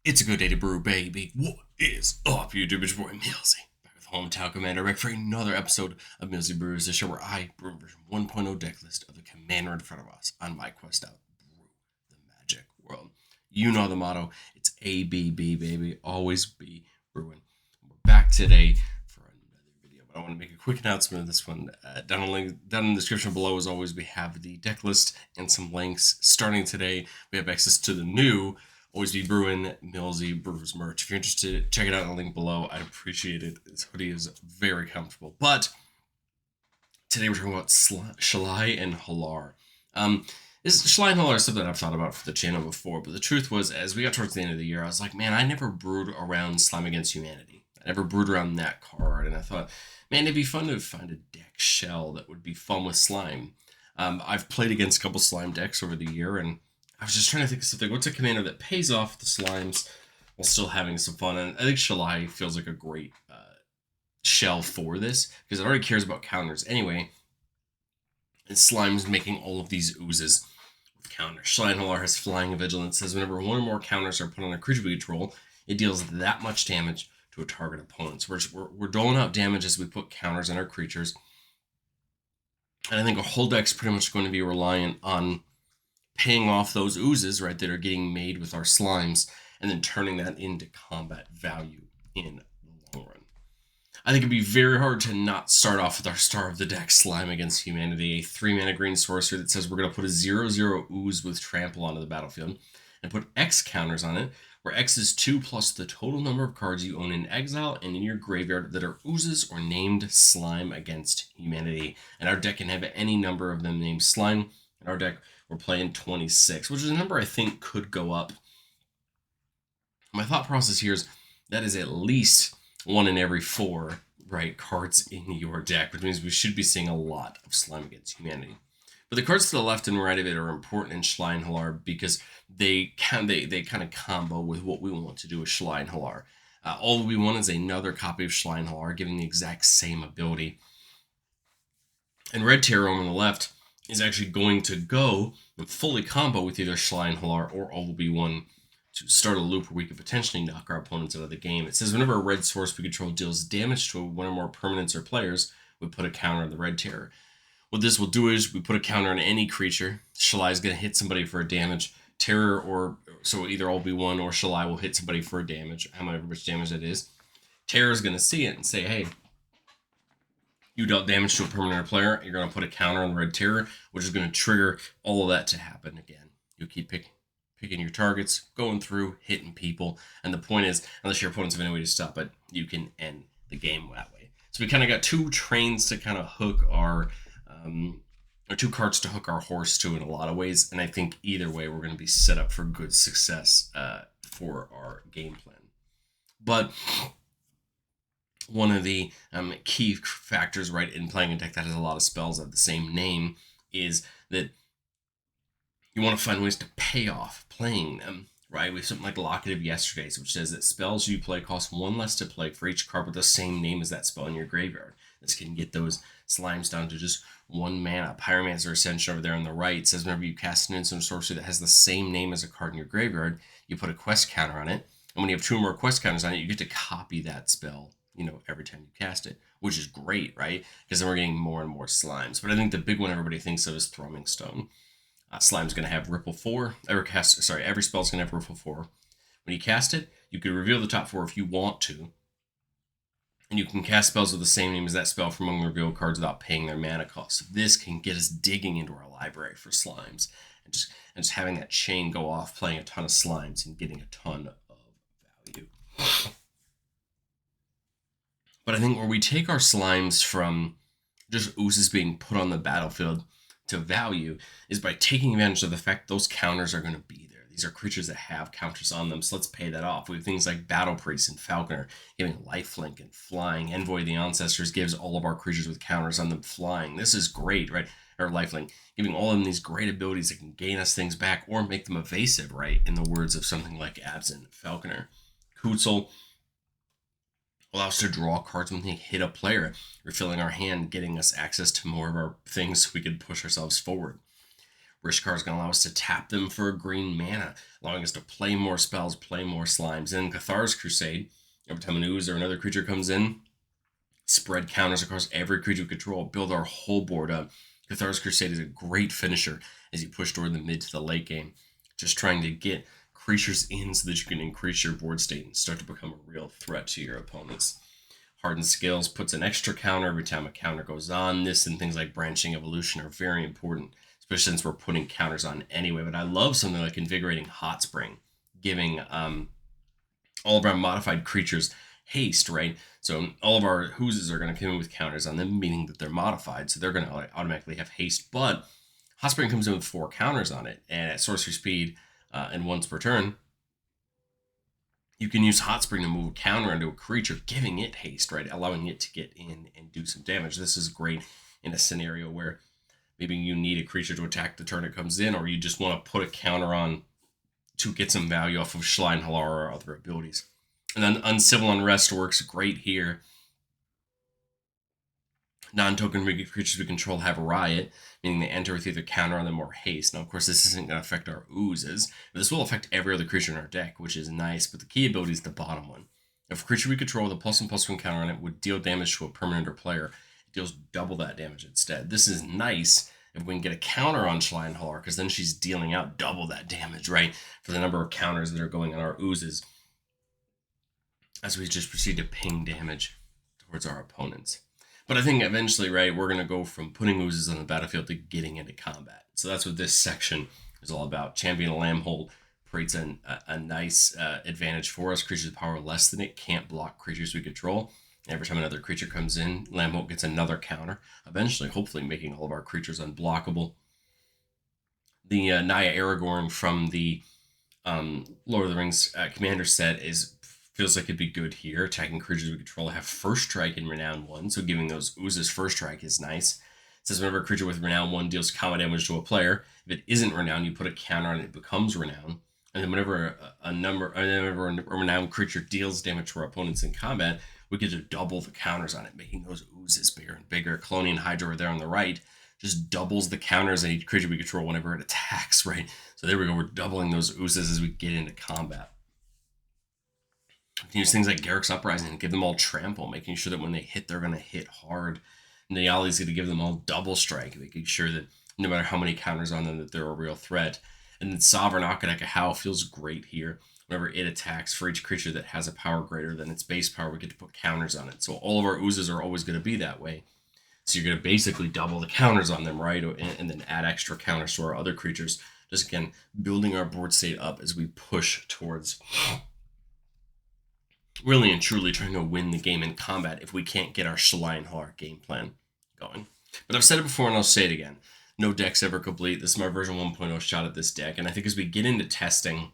It's a good day to brew, baby. What is up, YouTube? It's your boy Millsy, back with Hometown Commander, back for another episode of Millsy Brews, the show where I brew version 1.0 deck list of the commander in front of us on my quest out brew the magic world. You know the motto. It's ABB, baby. Always be brewing. We're back today for another video, but I want to make a quick announcement of this one. Down in the description below, as always, we have the deck list and some links. Starting today, we have access to the new Always Be Brewing Millsy Brewers merch. If you're interested, check it out in the link below. I'd appreciate it. This hoodie is very comfortable. But today we're talking about Shalai and Hallar. Shalai and Hallar is something I've thought about for the channel before, but the truth was, as we got towards the end of the year, I was like, man, I never brewed around Slime Against Humanity. I never brewed around that card, and I thought, man, it'd be fun to find a deck shell that would be fun with slime. I've played against a couple slime decks over the year, and I was just trying to think of something. What's a commander that pays off the slimes while still having some fun? And I think Shalai feels like a great shell for this because it already cares about counters anyway. And Slime's making all of these oozes with counters. Shalai and Hallar has Flying and Vigilance. Says whenever one or more counters are put on a creature we control, it deals that much damage to a target opponent. So we're doling out damage as we put counters on our creatures. And I think our whole deck's pretty much going to be reliant on paying off those oozes, right, that are getting made with our slimes, and then turning that into combat value in the long run. I think it'd be very hard to not start off with our star of the deck, Slime Against Humanity, a 3-mana green sorcery that says we're going to put a 0/0 ooze with trample onto the battlefield, and put X counters on it, where X is 2 plus the total number of cards you own in exile and in your graveyard that are oozes or named Slime Against Humanity. And our deck can have any number of them named Slime. In our deck, we're playing 26, which is a number I think could go up. My thought process here is that is at least 1 in every 4 right cards in your deck, which means we should be seeing a lot of Slime Against Humanity. But the cards to the left and right of it are important in Shalai and Hallar because they kind of combo with what we want to do with Shalai and Hallar. All we want is another copy of Shalai and Hallar giving the exact same ability. And Red Terror on the left is actually going to go and fully combo with either Shalai and Hallar or All Will Be One to start a loop where we could potentially knock our opponents out of the game. It says whenever a red source we control deals damage to one or more permanents or players, we put a counter on the Red Terror. What this will do is we put a counter on any creature. Shalai is going to hit somebody for a damage. Terror or so either All Be One or Shalai will hit somebody for a damage, however much damage that is. Terror is going to see it and say, hey, you dealt damage to a permanent player, you're going to put a counter on the Red Terror, which is going to trigger all of that to happen again. You keep picking your targets, going through, hitting people, and the point is, unless your opponents have any way to stop it, you can end the game that way. So we kind of got 2 trains to kind of hook our, or 2 carts to hook our horse to in a lot of ways, and I think either way we're going to be set up for good success for our game plan. But one of the key factors, right, in playing a deck that has a lot of spells of the same name is that you want to find ways to pay off playing them, right? We have something like Locket of Yesterdays, which says that spells you play cost 1 less to play for each card with the same name as that spell in your graveyard. This can get those slimes down to just 1 mana. Pyromancer Ascension over there on the right says whenever you cast an instant sorcery that has the same name as a card in your graveyard, you put a quest counter on it, and when you have 2 more quest counters on it, you get to copy that spell, every time you cast it, which is great, right? Because then we're getting more and more slimes. But I think the big one everybody thinks of is Thrumming Stone. Slime's going to have Ripple 4. Every spell's going to have Ripple 4. When you cast it, you can reveal the top 4 if you want to. And you can cast spells with the same name as that spell from among the revealed cards without paying their mana cost. So this can get us digging into our library for slimes. And just having that chain go off, playing a ton of slimes and getting a ton of value. But I think where we take our slimes from just oozes being put on the battlefield to value is by taking advantage of the fact those counters are going to be there. These are creatures that have counters on them, so let's pay that off. We have things like Battle Priest and Falconer giving lifelink and flying. Envoy of the Ancestors gives all of our creatures with counters on them flying. This is great, right? Or lifelink, giving all of them these great abilities that can gain us things back or make them evasive, right? In the words of something like Absent Falconer. Kutzel allow us to draw cards when they hit a player, refilling our hand, getting us access to more of our things so we can push ourselves forward. Rishkar is going to allow us to tap them for a green mana, allowing us to play more spells, play more slimes. And in Cathar's Crusade, every time an ooze or another creature comes in, spread counters across every creature we control, build our whole board up. Cathar's Crusade is a great finisher as you push toward the mid to the late game, just trying to get creatures in so that you can increase your board state and start to become a real threat to your opponents. Hardened Scales puts an extra counter every time a counter goes on. This and things like Branching Evolution are very important, especially since we're putting counters on anyway. But I love something like Invigorating Hot Spring, giving all of our modified creatures haste, right? So all of our Hoozes are going to come in with counters on them, meaning that they're modified, so they're going to automatically have haste. But Hot Spring comes in with 4 counters on it, and at sorcery speed and once per turn, you can use Hot Spring to move a counter into a creature, giving it haste, right? Allowing it to get in and do some damage. This is great in a scenario where maybe you need a creature to attack the turn it comes in, or you just want to put a counter on to get some value off of Shalai and Hallar or other abilities. And then Uncivil Unrest works great here. Non-token creatures we control have Riot, meaning they enter with either counter on them or haste. Now, of course, this isn't going to affect our oozes, but this will affect every other creature in our deck, which is nice, but the key ability is the bottom one. If a creature we control with a +1/+1 counter on it would deal damage to a permanent or player, it deals double that damage instead. This is nice if we can get a counter on Shalai and Hallar, because then she's dealing out double that damage, right, for the number of counters that are going on our oozes, as we just proceed to ping damage towards our opponents. But I think eventually, right, we're going to go from putting oozes on the battlefield to getting into combat. So that's what this section is all about. Champion Lambhold creates a nice advantage for us. Creatures with power less than it can't block creatures we control. Every time another creature comes in, Lambhold gets another counter, eventually, hopefully, making all of our creatures unblockable. The Naya Aragorn from the Lord of the Rings commander set feels like it'd be good here. Attacking creatures we control have first strike in Renown 1, so giving those oozes first strike is nice. It says whenever a creature with Renown 1 deals combat damage to a player, if it isn't Renown, you put a counter on it, it becomes Renown. And then whenever a Renown creature deals damage to our opponents in combat, we get to double the counters on it, making those oozes bigger and bigger. Colonia and Hydra are there on the right, just doubles the counters on each creature we control whenever it attacks, right? So there we go, we're doubling those oozes as we get into combat. We can use things like Garruk's Uprising and give them all trample, making sure that when they hit, they're going to hit hard. Nyali's going to give them all double strike, making sure that no matter how many counters on them, that they're a real threat. And then Sovereign Akadaka feels great here. Whenever it attacks, for each creature that has a power greater than its base power, we get to put counters on it. So all of our oozes are always going to be that way. So you're going to basically double the counters on them, right? And then add extra counters to our other creatures. Just again, building our board state up as we push towards really and truly trying to win the game in combat if we can't get our Shalai and Hallar game plan going. But I've said it before and I'll say it again. No deck's ever complete. This is my version 1.0 shot at this deck. And I think as we get into testing,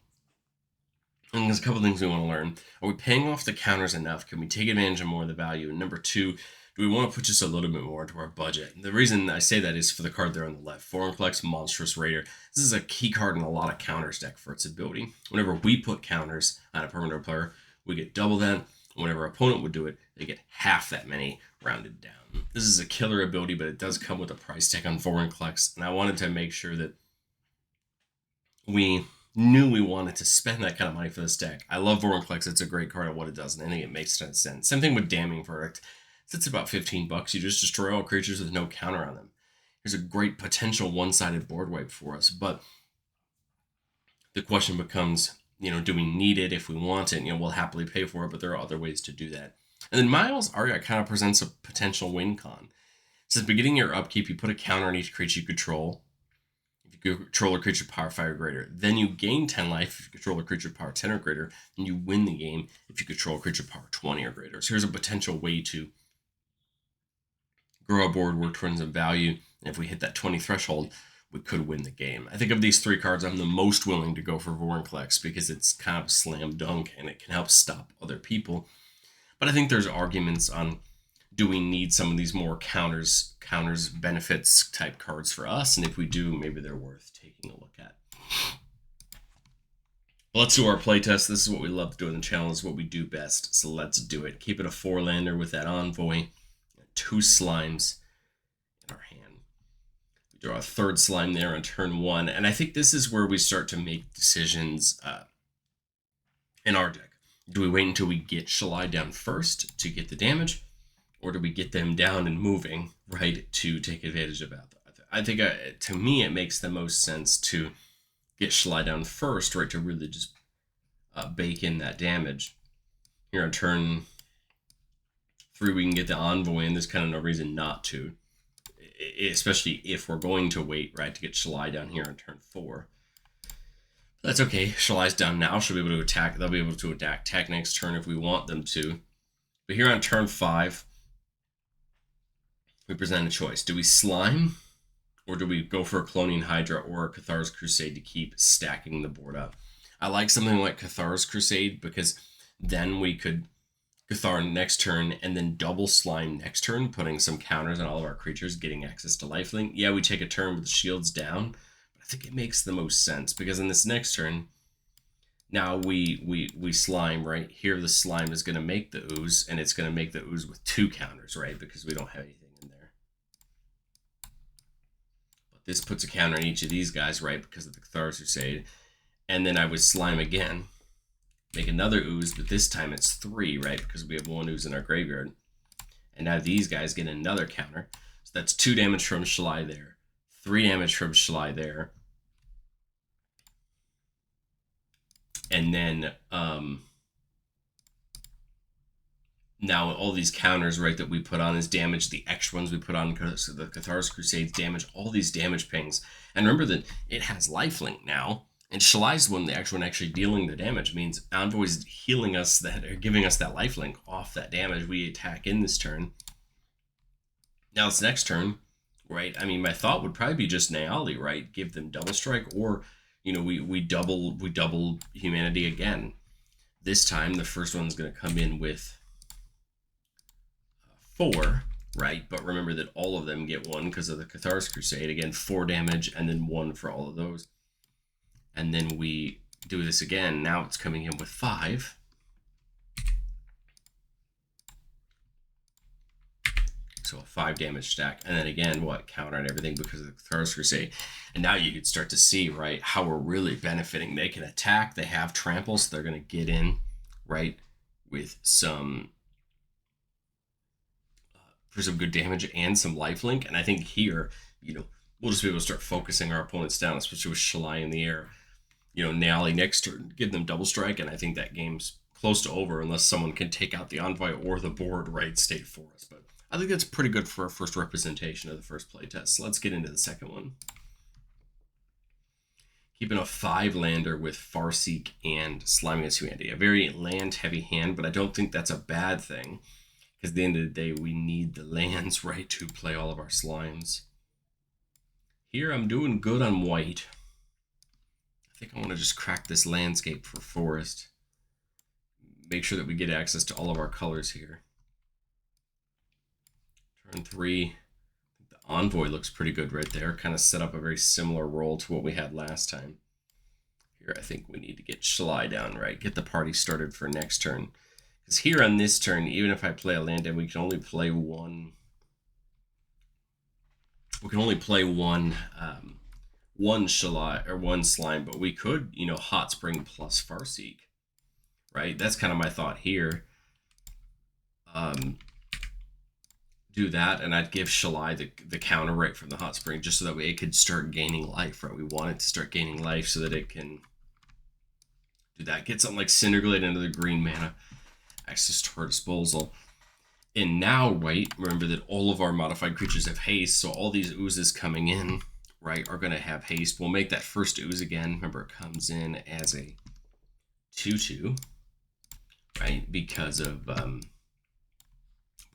and there's a couple things we want to learn. Are we paying off the counters enough? Can we take advantage of more of the value? And number 2, do we want to put just a little bit more into our budget? And the reason I say that is for the card there on the left, Vorinclex Monstrous Raider. This is a key card in a lot of counters deck for its ability. Whenever we put counters on a permanent player, we get double that. Whenever our opponent would do it, they get half that many rounded down. This is a killer ability, but it does come with a price tag on Vorinclex, and I wanted to make sure that we knew we wanted to spend that kind of money for this deck. I love Vorinclex. It's a great card at what it does, and I think it makes a ton of sense. Same thing with Damning Verdict. It's about $15. You just destroy all creatures with no counter on them. Here's a great potential one-sided board wipe for us, but the question becomes, do we need it? If we want it, we'll happily pay for it, but there are other ways to do that. And then Miles Aria kind of presents a potential win con. It says, beginning your upkeep, you put a counter on each creature you control. If you control a creature power 5 or greater, then you gain 10 life if you control a creature power 10 or greater, and you win the game if you control a creature power 20 or greater. So here's a potential way to grow a board, work towards some value, and if we hit that 20 threshold, we could win the game. I think of these 3 cards, I'm the most willing to go for Vorinclex because it's kind of a slam dunk and it can help stop other people. But I think there's arguments on, do we need some of these more counters benefits type cards for us? And if we do, maybe they're worth taking a look at. Well, let's do our playtest. This is what we love to do in the channel. This is what we do best. So let's do it. Keep it a 4-lander with that Envoy, 2 Slimes in our hand. Draw a third slime there on turn 1. And I think this is where we start to make decisions in our deck. Do we wait until we get Shalai down first to get the damage? Or do we get them down and moving, right, to take advantage of that? I think, to me, it makes the most sense to get Shalai down first, right, to really just bake in that damage. Here on turn 3, we can get the Envoy, and there's kind of no reason not to, especially if we're going to wait, right, to get Shalai down here on turn 4. That's okay. Shalai's down now. She'll be able to attack. They'll be able to attack next turn if we want them to. But here on turn 5, we present a choice. Do we slime, or do we go for a Cloning Hydra or a Cathar's Crusade to keep stacking the board up? I like something like Cathar's Crusade because then we could Cathar next turn and then double slime next turn, putting some counters on all of our creatures, getting access to lifelink. Yeah, we take a turn with the shields down, but I think it makes the most sense because in this next turn, now we slime, right? Here the slime is going to make the ooze, and it's going to make the ooze with 2 counters, right? Because we don't have anything in there. But this puts a counter on each of these guys, right? Because of the Cathar's Crusade. And then I would slime again, make another ooze, but this time it's 3, right? Because we have 1 ooze in our graveyard. And now these guys get another counter. So that's 2 damage from Shalai there, 3 damage from Shalai there. And then now all these counters, right, that we put on is damage. The extra ones we put on, so the Cathar's Crusades damage, all these damage pings. And remember that it has lifelink now. And Shalai's the one, the actual one actually dealing the damage, means Envoy's healing us, that, or giving us that lifelink off that damage we attack in this turn. Now it's next turn, right? I mean, my thought would probably be just Nayali, right? Give them double strike, or, you know, we double humanity again. This time the first one's going to come in with 4, right? But remember that all of them get 1 because of the Cathar's Crusade. Again, 4 damage and then 1 for all of those. And then we do this again. Now it's coming in with 5. So a 5 damage stack. And then again, what? Counter and everything because of the Cathar's Crusade. And now you could start to see, right, how we're really benefiting. They can attack. They have trample, so they're going to get in, right, with some for some good damage and some lifelink. And I think here, you know, we'll just be able to start focusing our opponents down, especially with Shalai in the air. You know, Nally next turn, give them double strike, and I think that game's close to over unless someone can take out the Envoy or the board right state for us. But I think that's pretty good for our first representation of the first playtest. So let's get into the second one. Keeping a 5-lander with Farseek and Sliming as Humanity. A very land-heavy hand, but I don't think that's a bad thing. Because at the end of the day, we need the lands, right, to play all of our slimes. Here, I'm doing good on white. I think I want to just crack this landscape for forest. Make sure that we get access to all of our colors here. Turn 3. The Envoy looks pretty good right there. Kind of set up a very similar role to what we had last time. Here, I think we need to get Shalai down, right? Get the party started for next turn. Because here on this turn, even if I play a land, we can only play one. We can only play one Shalai or one slime, but we could, you know, Hot Spring plus Farseek, right? That's kind of my thought here. Do that, and I'd give Shalai the counter right from the Hot Spring, just so that way it could start gaining life, right? We want it to start gaining life so that it can do that. Get something like Cinderglade into the green mana. Access to our disposal. And now, right, remember that all of our modified creatures have haste, so all these oozes coming in, right, are going to have haste. We'll make that first ooze again. Remember, it comes in as a 2/2, right, because of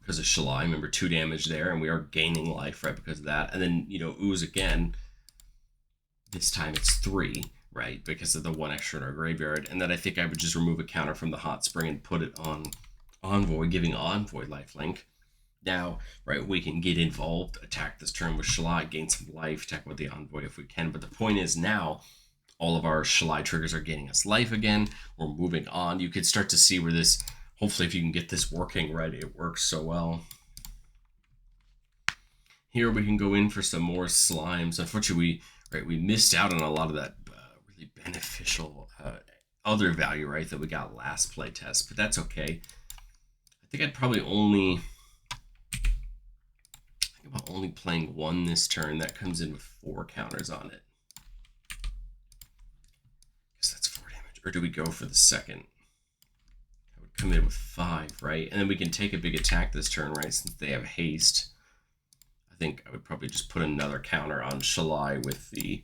Shalai. Remember, 2 damage there, and we are gaining life, right, because of that. And then, you know, ooze again. This time it's 3. Right, because of the 1 extra in our graveyard. And then I think I would just remove a counter from the Hot Spring and put it on Envoy, giving Envoy lifelink. Now, right, we can get involved, attack this turn with Shalai, gain some life, attack with the Envoy if we can. But the point is now, all of our Shalai triggers are gaining us life again. We're moving on. You could start to see where this, hopefully if you can get this working, right, it works so well. Here we can go in for some more slimes. Unfortunately, we missed out on a lot of that really beneficial other value, right, that we got last playtest, but that's okay. I think I'd probably only think about only playing one this turn. That comes in with 4 counters on it. I guess that's 4 damage. Or do we go for the second? I would come in with 5, right? And then we can take a big attack this turn, right? Since they have haste. I think I would probably just put another counter on Shalai with the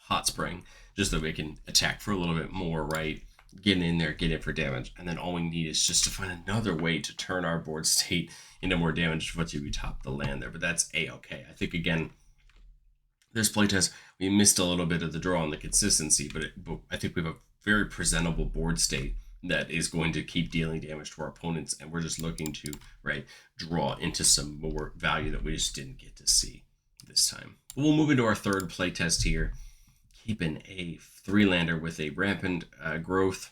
Hot Spring, just so we can attack for a little bit more, right? Get in there, get in for damage, and then all we need is just to find another way to turn our board state into more damage once we top the land there. But that's a-okay. I think, again, this playtest, we missed a little bit of the draw on the consistency, but I think we have a very presentable board state that is going to keep dealing damage to our opponents, and we're just looking to, right, draw into some more value that we just didn't get to see this time. We'll move into our third playtest here, keeping a 3-lander with a rampant growth,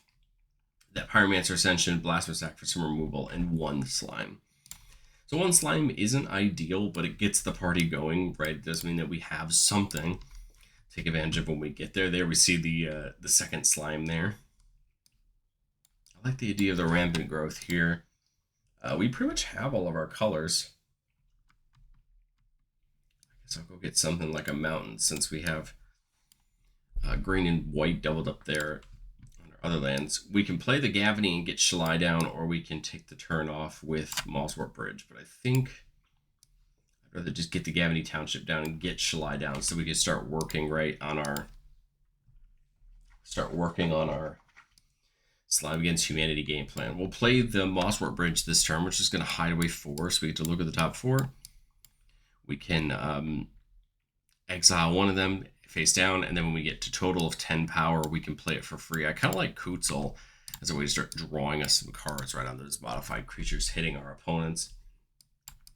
that Pyromancer Ascension, Blasphemous Act for some removal, and 1 slime. So 1 slime isn't ideal, but it gets the party going, right? It does mean that we have something to take advantage of when we get there. There we see the second slime there. I like the idea of the rampant growth here. We pretty much have all of our colors. I guess I'll go get something like a mountain since we have green and white doubled up there on our other lands. We can play the Gavany and get Shalai down, or we can take the turn off with Mosswort Bridge. But I think I'd rather just get the Gavany Township down and get Shalai down so we can start working right on our Slime Against Humanity game plan. We'll play the Mosswort Bridge this turn, which is going to hide away 4, so we get to look at the top 4. We can exile one of them face down, and then when we get to total of 10 power, we can play it for free. I kind of like Kutzel as a way to start drawing us some cards right on those modified creatures hitting our opponents.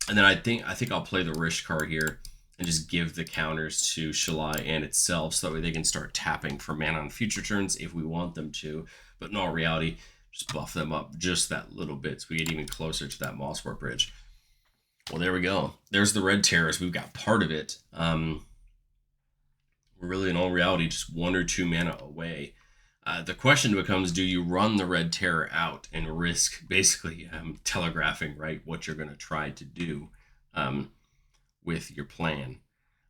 And then I think I'll play the Rish card here and just give the counters to Shalai and itself, so that way they can start tapping for mana on future turns if we want them to. But in all reality, just buff them up just that little bit so we get even closer to that Mosswort Bridge. Well, there we go. There's the Red Terrors. We've got part of it. We're really, in all reality, just 1 or 2 mana away. The question becomes, do you run the Red Terror out and risk basically telegraphing, right, what you're going to try to do with your plan?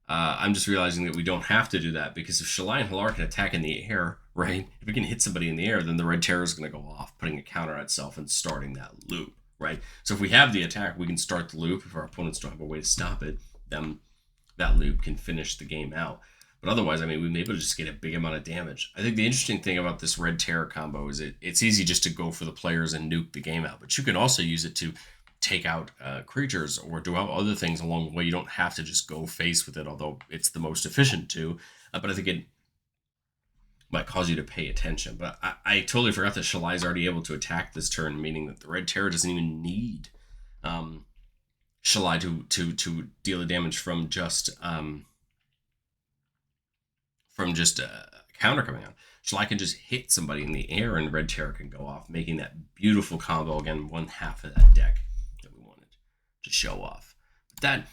I'm just realizing that we don't have to do that, because if Shalai and Hallar can attack in the air, right, if we can hit somebody in the air, then the Red Terror is going to go off, putting a counter on itself and starting that loop, right? So if we have the attack, we can start the loop. If our opponents don't have a way to stop it, then that loop can finish the game out. But otherwise, I mean, we may be able to just get a big amount of damage. I think the interesting thing about this Red Terror combo is it's easy just to go for the players and nuke the game out. But you can also use it to take out creatures or do other things along the way. You don't have to just go face with it, although it's the most efficient to. But I think it might cause you to pay attention. But I totally forgot that Shalai is already able to attack this turn, meaning that the Red Terror doesn't even need Shalai to deal the damage from just counter coming out. Shalai can just hit somebody in the air and Red Terror can go off, making that beautiful combo, again, 1/2 of that deck that we wanted to show off. But that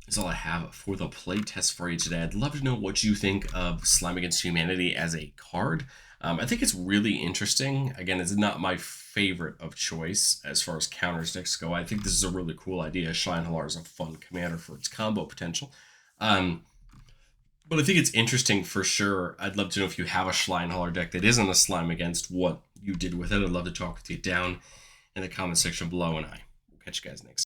is all I have for the playtest for you today. I'd love to know what you think of Slime Against Humanity as a card. I think it's really interesting. Again, it's not my favorite of choice as far as counters decks go. I think this is a really cool idea. Shalai and Hallar is a fun commander for its combo potential. But I think it's interesting for sure. I'd love to know if you have a Shalai and Hallar deck that isn't a Slime Against, what you did with it. I'd love to talk with you down in the comment section below, and I will catch you guys next time.